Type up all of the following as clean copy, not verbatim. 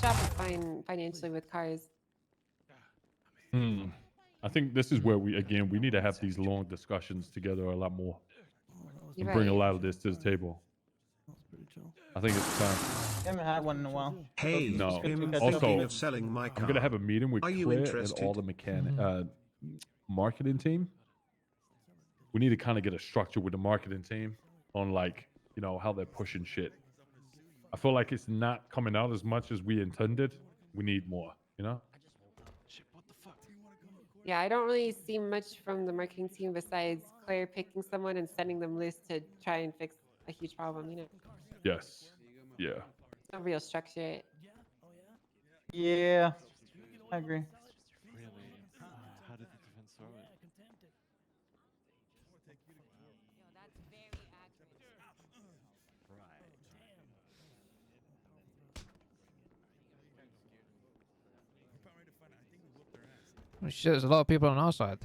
shop is fine financially with cars. I think this is where we need to have these long discussions together a lot more You're and bring a right. lot of this to the table. I think it's time. I haven't had one in a while. Hey, It's No. good to I'm catch thinking up. of selling my car. I'm gonna have a meeting with Are you Claire and interested? all the marketing team. We need to kind of get a structure with the marketing team on how they're pushing shit. I feel like it's not coming out as much as we intended. We need more, Yeah, I don't really see much from the marketing team besides Claire picking someone and sending them loose to try and fix a huge problem. Yes. Yeah. No real structure. Yeah, I agree. Really? How did the defense throw it? Right. Oh, shit, there's a lot of people on our side.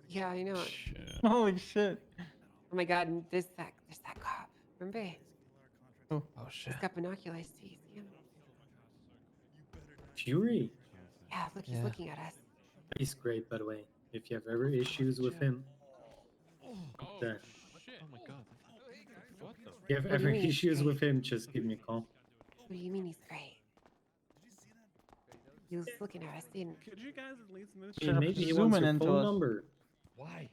Yeah, I know. Shit. Holy shit. Oh my god, and there's that cop. Remember? Oh shit. He's got binoculars too. You see him? Fury. Yeah, look, he's Yeah. looking at us. He's great, by the way. If you have ever issues with him, there. Oh my god. What the? If you have What do you ever mean? issues with him, just give me a call. What do you mean he's great? He was looking at us, didn't? Could you guys at least move? Hey, maybe he zooming wants your into phone us. number. Why?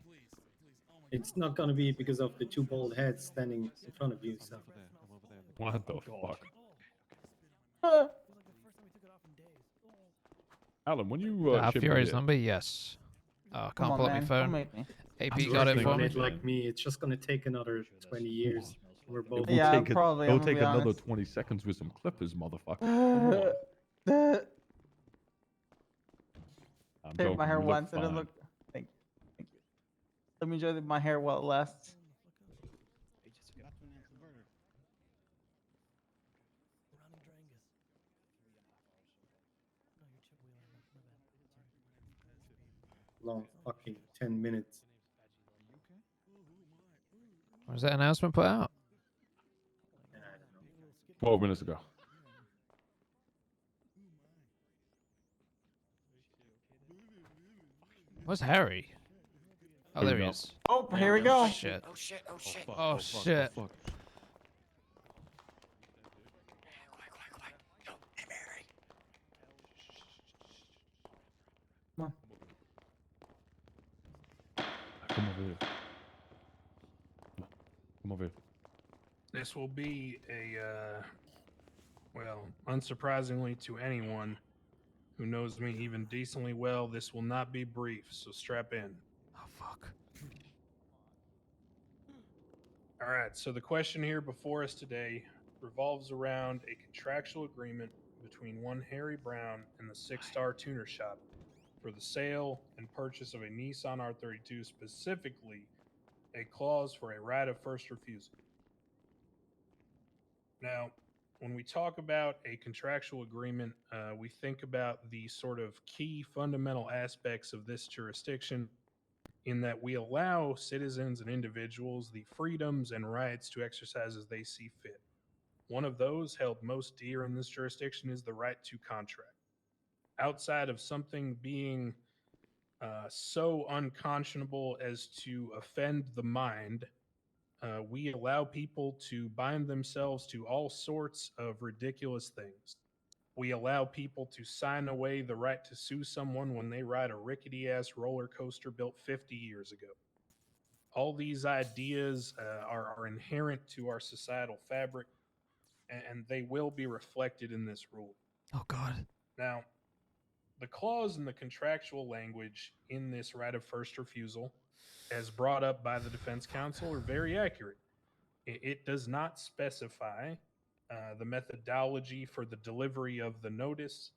It's not gonna be because of the two bald heads standing in front of you. So Over there. I'm over there. What the fuck? Alan, when you Have ship me Fury's the- number? Yes. Oh, Come can't on, pull up man. my Don't phone. make me. AP I'm got it working for on me. it like me. It's just gonna take another 20 years. We're both. It'll Yeah, take probably, It'll I'm gonna take be another honest. 20 seconds with some clippers, motherfucker. I'm Shave my joking, hair you look once and it fine. look. Thank you. Thank you. Let me enjoy my hair while it lasts. Long fucking 10 minutes. Was that announcement put out? 12 minutes ago. Where's Harry? Oh, Here there we he go. is. Oh, here we go. Shit. Oh shit. Oh shit. Oh shit. Fuck. Come over here. Come over here. This will be a, well, unsurprisingly to anyone who knows me even decently well, this will not be brief, so strap in. Oh fuck. All right, so the question here before us today revolves around a contractual agreement between one Harry Brown and the Six-Star Tunershop for the sale and purchase of a Nissan R32, specifically a clause for a right of first refusal. Now, when we talk about a contractual agreement, we think about the sort of key fundamental aspects of this jurisdiction in that we allow citizens and individuals the freedoms and rights to exercise as they see fit. One of those held most dear in this jurisdiction is the right to contract. Outside of something being so unconscionable as to offend the mind, we allow people to bind themselves to all sorts of ridiculous things. We allow people to sign away the right to sue someone when they ride a rickety ass roller coaster built 50 years ago. All these ideas are inherent to our societal fabric, and they will be reflected in this rule. Oh god. Now, the clause in the contractual language in this right of first refusal, as brought up by the defense counsel, are very accurate. It does not specify the methodology for the delivery of the notice.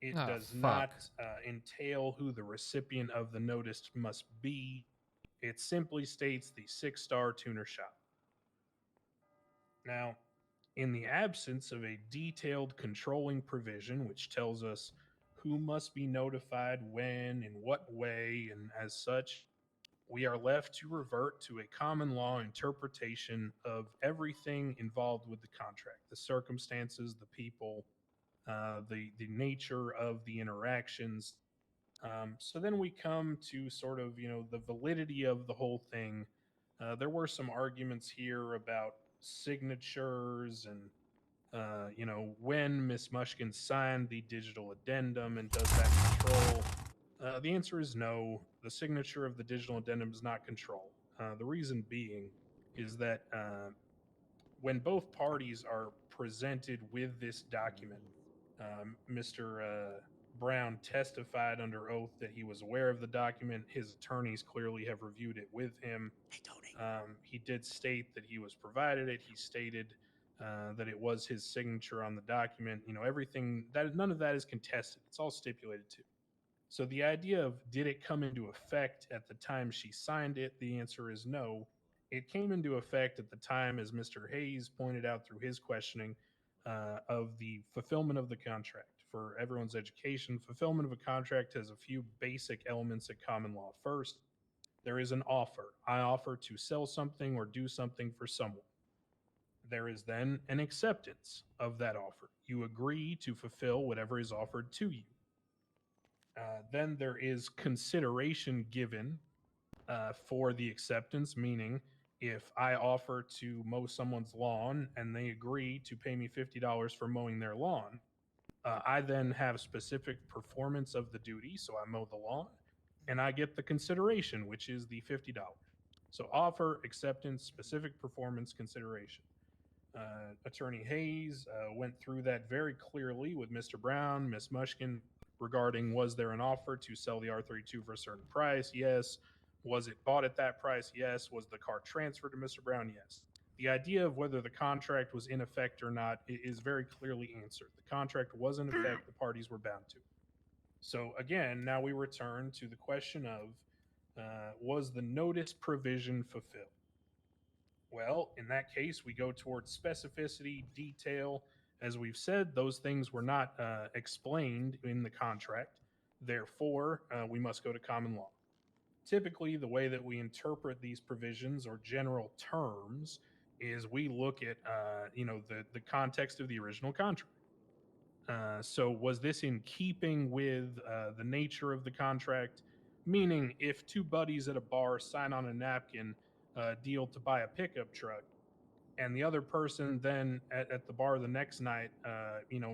It Oh, does fuck. not entail who the recipient of the notice must be. It simply states the Six-Star Tunershop. Now, in the absence of a detailed controlling provision which tells us who must be notified when, in what way, and as such, we are left to revert to a common law interpretation of everything involved with the contract, the circumstances, the people, the nature of the interactions. So then we come to sort of the validity of the whole thing. There were some arguments here about signatures and when Miss Mushkin signed the digital addendum and does that control? The answer is no. The signature of the digital addendum does not control. The reason being is that when both parties are presented with this document, Mr. Brown testified under oath that he was aware of the document. His attorneys clearly have reviewed it with him. He did state that he was provided it. He stated that it was his signature on the document. Everything that none of that is contested. It's all stipulated to. So the idea of did it come into effect at the time she signed it? The answer is no. It came into effect at the time, as Mr. Hayes pointed out through his questioning, of the fulfillment of the contract. For everyone's education, fulfillment of a contract has a few basic elements at common law. First, there is an offer. I offer to sell something or do something for someone. There is then an acceptance of that offer. You agree to fulfill whatever is offered to you. Then there is consideration given for the acceptance, meaning if I offer to mow someone's lawn and they agree to pay me $50 for mowing their lawn, I then have specific performance of the duty. So I mow the lawn and I get the consideration, which is the $50. So offer, acceptance, specific performance, consideration. Attorney Hayes went through that very clearly with Mr. Brown, Miss Mushkin, regarding was there an offer to sell the R32 for a certain price? Yes. Was it bought at that price? Yes. Was the car transferred to Mr. Brown? Yes. The idea of whether the contract was in effect or not is very clearly answered. The contract was in effect, the parties were bound to. So again, now we return to the question of was the notice provision fulfilled? Well, in that case, we go towards specificity, detail. As we've said, those things were not explained in the contract. Therefore, we must go to common law. Typically, the way that we interpret these provisions or general terms is we look at, the context of the original contract. So, was this in keeping with the nature of the contract? Meaning, if two buddies at a bar sign on a napkin deal to buy a pickup truck, and the other person then at the bar the next night,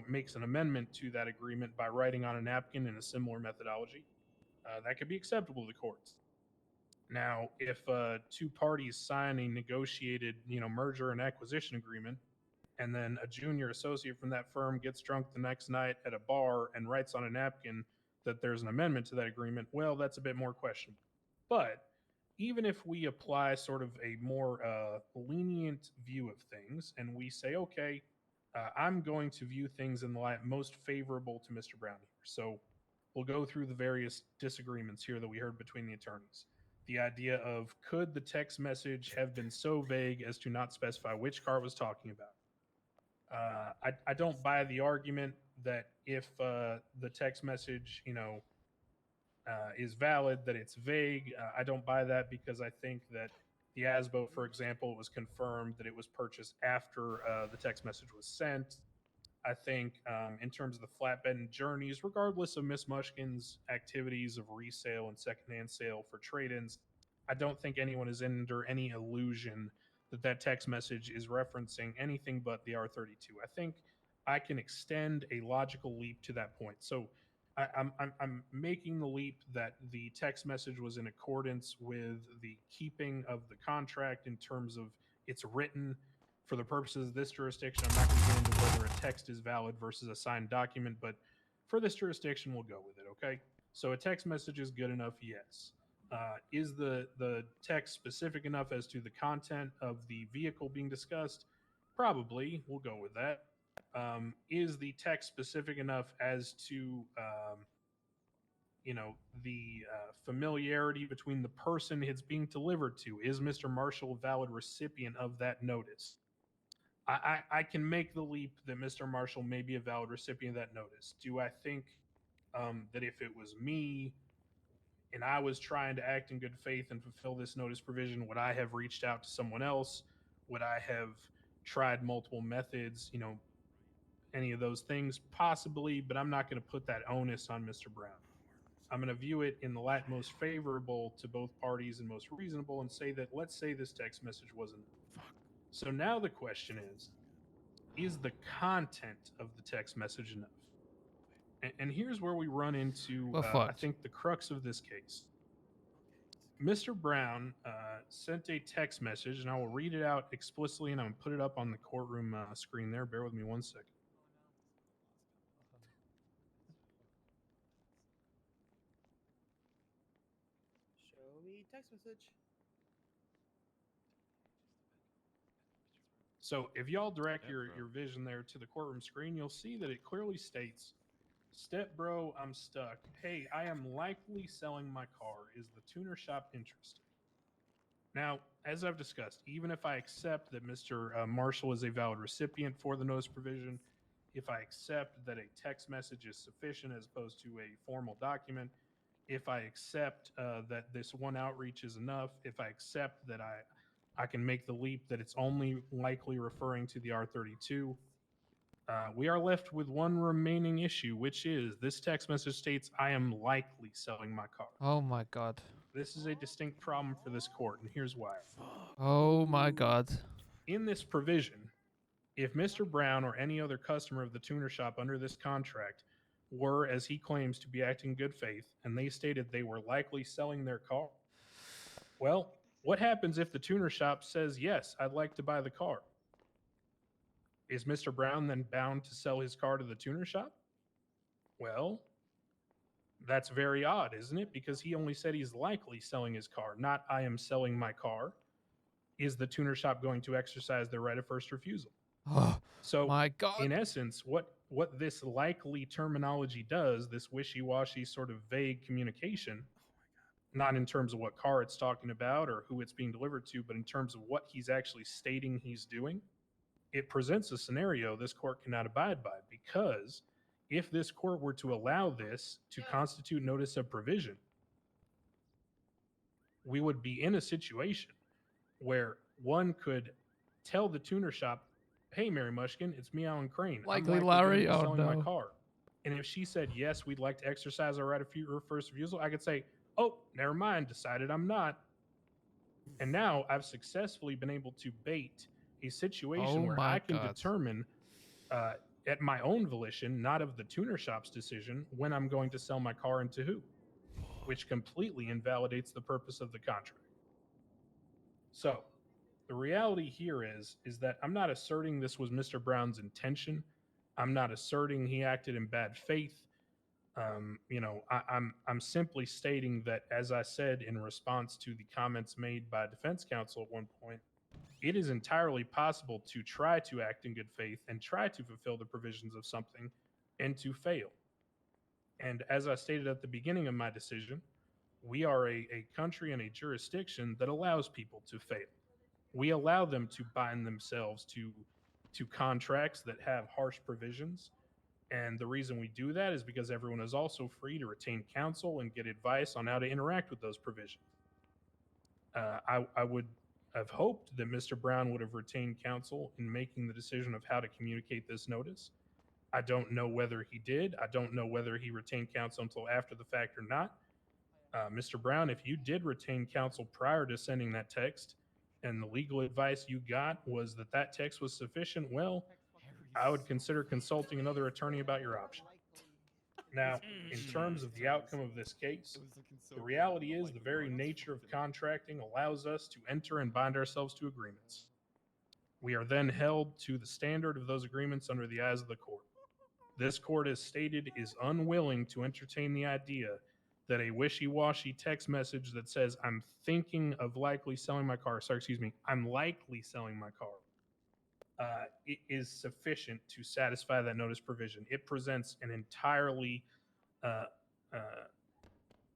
makes an amendment to that agreement by writing on a napkin in a similar methodology, that could be acceptable to the courts. Now, if two parties sign a negotiated, merger and acquisition agreement, and then a junior associate from that firm gets drunk the next night at a bar and writes on a napkin that there's an amendment to that agreement, well, that's a bit more questionable. But even if we apply sort of a more lenient view of things and we say, okay, I'm going to view things in the light most favorable to Mr. Brown here. So we'll go through the various disagreements here that we heard between the attorneys. The idea of could the text message have been so vague as to not specify which car it was talking about? I don't buy the argument that if the text message, is valid, that it's vague. I don't buy that because I think that the ASBO, for example, was confirmed that it was purchased after the text message was sent. I think in terms of the flatbed and journeys, regardless of Miss Mushkin's activities of resale and secondhand sale for trade-ins, I don't think anyone is under any illusion that text message is referencing anything but the R32. I think I can extend a logical leap to that point. So I'm making the leap that the text message was in accordance with the keeping of the contract in terms of it's written. For the purposes of this jurisdiction, I'm not going to get into whether a text is valid versus a signed document, but for this jurisdiction, we'll go with it, okay? So a text message is good enough, yes. Is the text specific enough as to the content of the vehicle being discussed? Probably, we'll go with that. Is the text specific enough as to the familiarity between the person it's being delivered to? Is Mr. Marshall a valid recipient of that notice? I can make the leap that Mr. Marshall may be a valid recipient of that notice. Do I think that if it was me and I was trying to act in good faith and fulfill this notice provision, would I have reached out to someone else? Would I have tried multiple methods? any of those things? Possibly, but I'm not going to put that onus on Mr. Brown. I'm going to view it in the light most favorable to both parties and most reasonable and say that let's say this text message wasn't. So now the question is the content of the text message enough? And here's where we run into, We're I fucked. think, the crux of this case. Mr. Brown sent a text message, and I will read it out explicitly, and I'm going to put it up on the courtroom screen there. Bear with me 1 second. Show me text message. So if y'all direct your vision there to the courtroom screen, you'll see that it clearly states, "Step bro, I'm stuck. Hey, I am likely selling my car. Is the tuner shop interested?" Now, as I've discussed, even if I accept that Mr. Marshall is a valid recipient for the notice provision, if I accept that a text message is sufficient as opposed to a formal document, if I accept that this one outreach is enough, if I accept that I can make the leap that it's only likely referring to the R32, we are left with one remaining issue, which is this text message states, "I am likely selling my car." Oh my god. This is a distinct problem for this court, and here's why. Oh my god. In this provision, if Mr. Brown or any other customer of the tuner shop under this contract were, as he claims, to be acting in good faith, and they stated they were likely selling their car, well, what happens if the tuner shop says, "Yes, I'd like to buy the car"? Is Mr. Brown then bound to sell his car to the tuner shop? Well, that's very odd, isn't it? Because he only said he's likely selling his car, not "I am selling my car." Is the tuner shop going to exercise their right of first refusal? Oh So, my god. in essence, what this likely terminology does, this wishy-washy sort of vague communication, not in terms of what car it's talking about or who it's being delivered to, but in terms of what he's actually stating he's doing, it presents a scenario this court cannot abide by, because if this court were to allow this to constitute notice of provision, we would be in a situation where one could tell the tuner shop, "Hey, Mary Mushkin, it's me, Alan Crane. Likely I'm Larry? gonna be Oh, selling my no. car." And if she said, "Yes, we'd like to exercise our right of first refusal," I could say, "Oh, never mind, decided I'm not." And now I've successfully been able to bait a situation Oh where my I can God. determine at my own volition, not of the tuner shop's decision, when I'm going to sell my car and to who, which completely invalidates the purpose of the contract. So the reality here is that I'm not asserting this was Mr. Brown's intention. I'm not asserting he acted in bad faith. I'm simply stating that, as I said in response to the comments made by defense counsel at one point, it is entirely possible to try to act in good faith and try to fulfill the provisions of something and to fail. And as I stated at the beginning of my decision, we are a country and a jurisdiction that allows people to fail. We allow them to bind themselves to contracts that have harsh provisions. And the reason we do that is because everyone is also free to retain counsel and get advice on how to interact with those provisions. I would have hoped that Mr. Brown would have retained counsel in making the decision of how to communicate this notice. I don't know whether he did. I don't know whether he retained counsel until after the fact or not. Mr. Brown, if you did retain counsel prior to sending that text, and the legal advice you got was that that text was sufficient, well, I would consider consulting another attorney about your option. Now, in terms of the outcome of this case, the reality is the very nature of contracting allows us to enter and bind ourselves to agreements. We are then held to the standard of those agreements under the eyes of the court. This court, as stated, is unwilling to entertain the idea that a wishy-washy text message that says, "I'm thinking of likely selling my car," I'm likely selling my car, it is sufficient to satisfy that notice provision. It presents an entirely uh, uh,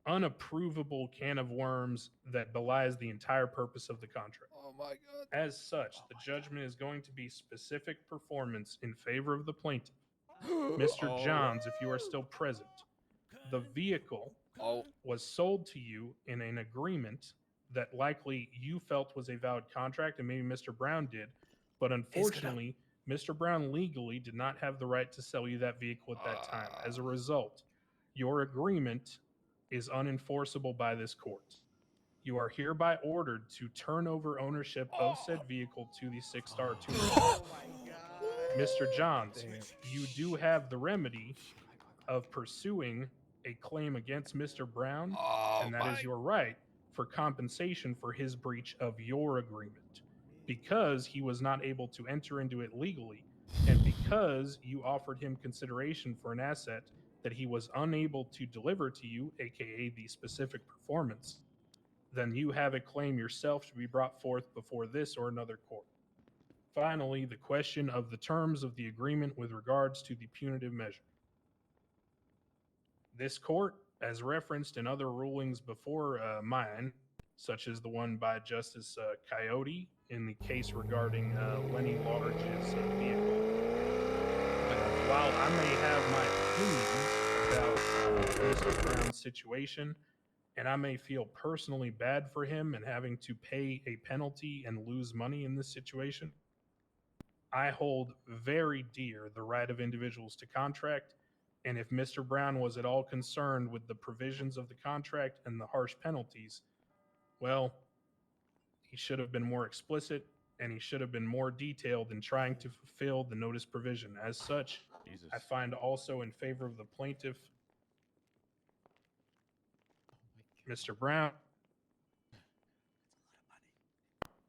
unapprovable can of worms that belies the entire purpose of the contract. Oh my god. As such, the judgment is going to be specific performance in favor of the plaintiff. Mr. Johns, if you are still present, the vehicle was sold to you in an agreement that likely you felt was a valid contract, and maybe Mr. Brown did, but unfortunately, Mr. Brown legally did not have the right to sell you that vehicle at that time. As a result, your agreement is unenforceable by this court. You are hereby ordered to turn over ownership of said vehicle to the Six Star Tuner Shop. Mr. Johns, you do have the remedy of pursuing a claim against Mr. Brown, and that is your right for compensation for his breach of your agreement because he was not able to enter into it legally and because you offered him consideration for an asset that he was unable to deliver to you, aka the specific performance, then you have a claim yourself to be brought forth before this or another court. Finally, the question of the terms of the agreement with regards to the punitive measure. This court, as referenced in other rulings before mine, such as the one by Justice Coyote in the case regarding Lenny Large's vehicle, while I may have my opinions about Mr. Brown's situation, and I may feel personally bad for him and having to pay a penalty and lose money in this situation, I hold very dear the right of individuals to contract. And if Mr. Brown was at all concerned with the provisions of the contract and the harsh penalties, well, he should have been more explicit and he should have been more detailed in trying to fulfill the notice provision. As such, Jesus. I find also in favor of the plaintiff, Mr. Brown.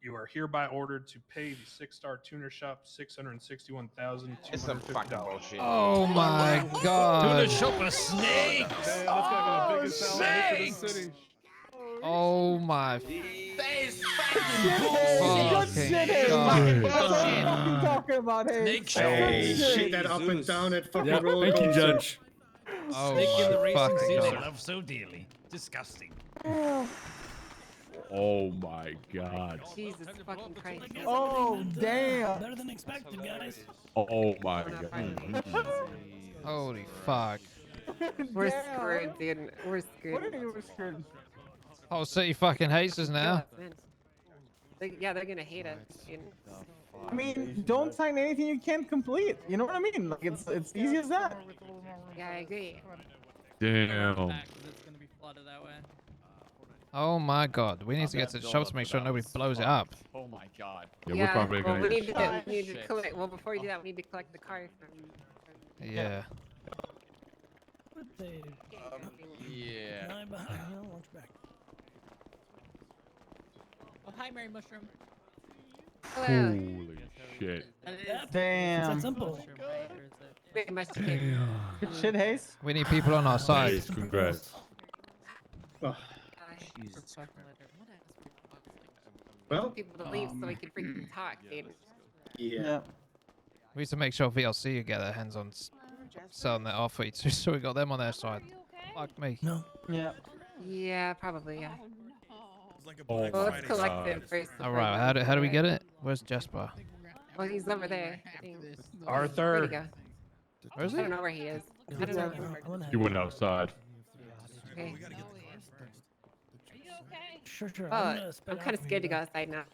You are hereby ordered to pay the Six Star Tuner Shop $661,250. Oh my god. Tunershop a snake. Oh, That is the biggest salary for the city. Oh my Good shit, Hayes. God. That's what I'm fucking talking about, Hayes. Snake shop. Hey, Good shit. shit that up and down at fucking Yeah, roller thank you, coaster. Judge. Oh Snake in the my racing fucking scene they god. love so dearly. Disgusting. Oh my god. Jesus fucking Christ. Oh, damn. Better than expected, guys. Oh my I'm not god. finding Holy fuck. We're Damn. screwed, dude. We're What screwed. are you screwed? Whole city fucking hates us now. Man. Yeah, they're gonna hate us. Dude. I mean, don't sign anything you can't complete. You know what I mean? Like it's easy as that. Yeah, I agree. Damn. Oh my god. We need to get to the shop to make sure nobody blows it up. Oh my god. Yeah, we're probably well, gonna we get need to, shot. we need to Shit. collect. Well, before we do that, we need to collect the car from. Yeah. Yeah. I'm behind. You know, watch back. Oh, hi, Mary Mushroom. Hello. Holy shit. It's Damn. that simple. Mushroom, right? Or is it? Very much to get. Good shit, Hayes. We need people on our side. Nice, congrats. Oh, Jesus Christ. What well, People to leave so we can freaking talk, dude. yeah. We need to make sure VLC get their hands on selling their off each so we got them on their side. Fuck me. No. Yeah. Yeah, probably. Yeah. Oh Well, my let's collect it god. first. before Alright, we how do we it. get it? Where's Jasper? Well, he's over there. I think. Where'd he Arthur, go? Where is I he? don't know where he is. I don't know. You went outside. Okay. Sure, sure. Oh, gonna spit I'm out kind of for scared to you go guys. outside now.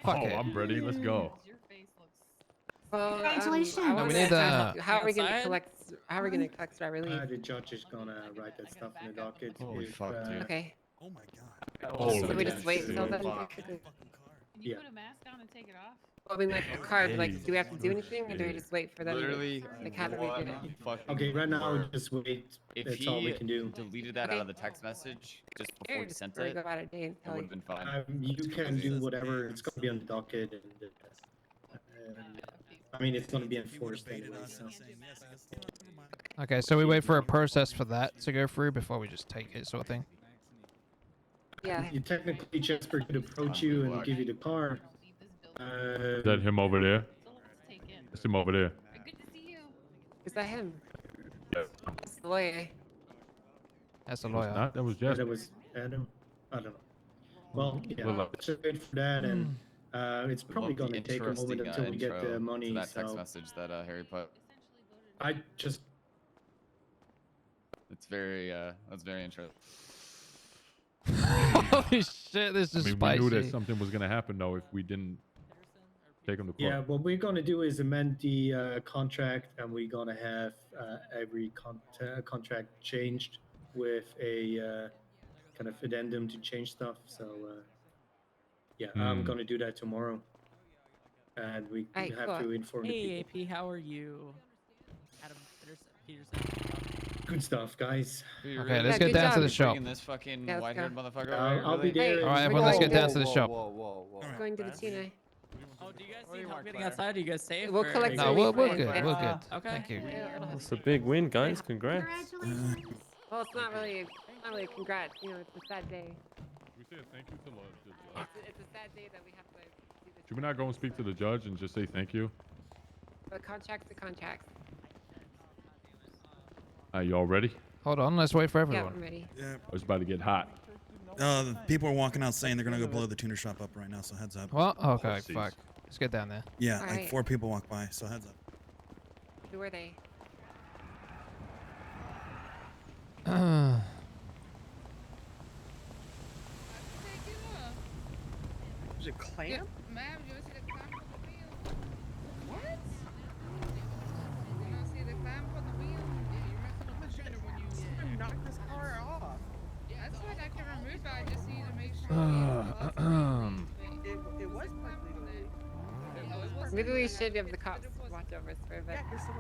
Fuck Oh, it. I'm ready. Let's go. Well, Congratulations. I No, wanna we need, ask, how are we gonna outside? collect? How are we gonna collect driver leave? The judge is gonna write that stuff in the docket. Holy if, fuck, dude. Okay. Oh my god. Holy So we just wait until shit. then. Fuck. basically? Can you Yeah. put a mask on and take it off? Well, I mean, like a card. Like, do we have to do anything, or do we just wait for them? Literally, Like, how do we get it? one fucking Okay, right now, word. just wait. If That's he all we can do. deleted that Okay. out of the text message just before Sure, he just sent before we it, go it about our day and tell would you. have been fine. You can do whatever. It's gonna be on the docket, and I mean, it's gonna be enforced anyway. So. Okay, so we wait for a process for that to go through before we just take it, sort of thing. Yeah. You technically, Jasper could approach you and give you the car. Is that him over there? So let's take it. It's him over there. Good to see you. Is that him? Yeah. It's the lawyer. That's the That was lawyer. not. That was That just. was Adam. I don't know. Well, yeah. Well, Let's just wait for that, and it's Would probably love the gonna take a moment interesting, until we get intro the to money. that text So message that Harry put. I just It's very, that's very interesting. Holy shit, this I is mean, we knew that spicy. something was gonna happen though if we didn't take them to court. Yeah, what we're gonna do is amend the contract, and we're gonna have every contract changed with a kind of addendum to change stuff. So yeah, I'm gonna do that tomorrow, and we Alright, have cool. to inform the Hey, people. AP, how are you? Adam Peterson. Good stuff, guys. Dude, Okay, really? let's Yeah, get good down to job. the shop. Bringing this fucking Yeah, let's white-haired go. motherfucker I'll over be here, there. Hey, All right, in- everyone, let's get down Whoa, to the shop. Going to the tuna. Oh, do you guys need help getting outside? Are you guys safe? We'll or- collect No, some we're refunds, good. but- We're good. Okay. Thank you. That's a big win, guys. Congrats. Well, it's not really a congrats. You know, it's a sad day. We say thank you to the judge. It's a sad day that we have to do this. Should we not go and speak to the judge and just say thank you? But contracts to contracts. Are you all ready? Hold on, let's wait for Yeah, everyone. I'm ready. Yeah. It's about to get hot. People are walking out saying they're gonna go blow the tuner shop up right now, so heads up. What? Okay, jeez. fuck. Let's get down there. Yeah, All like right. 4 people walk by, so heads up. Who are they? Is it clamp? Ma'am, you see the clamp on the wheel? What? You don't see the clamp on the wheel? Yeah, you're messing up the shredder when you Knock this car off. That's what I can remove, but I just need to make sure. It was Clamp on legally. it. No, it wasn't. Maybe we should have the cops watch over us for a bit. Yeah, 'cause someone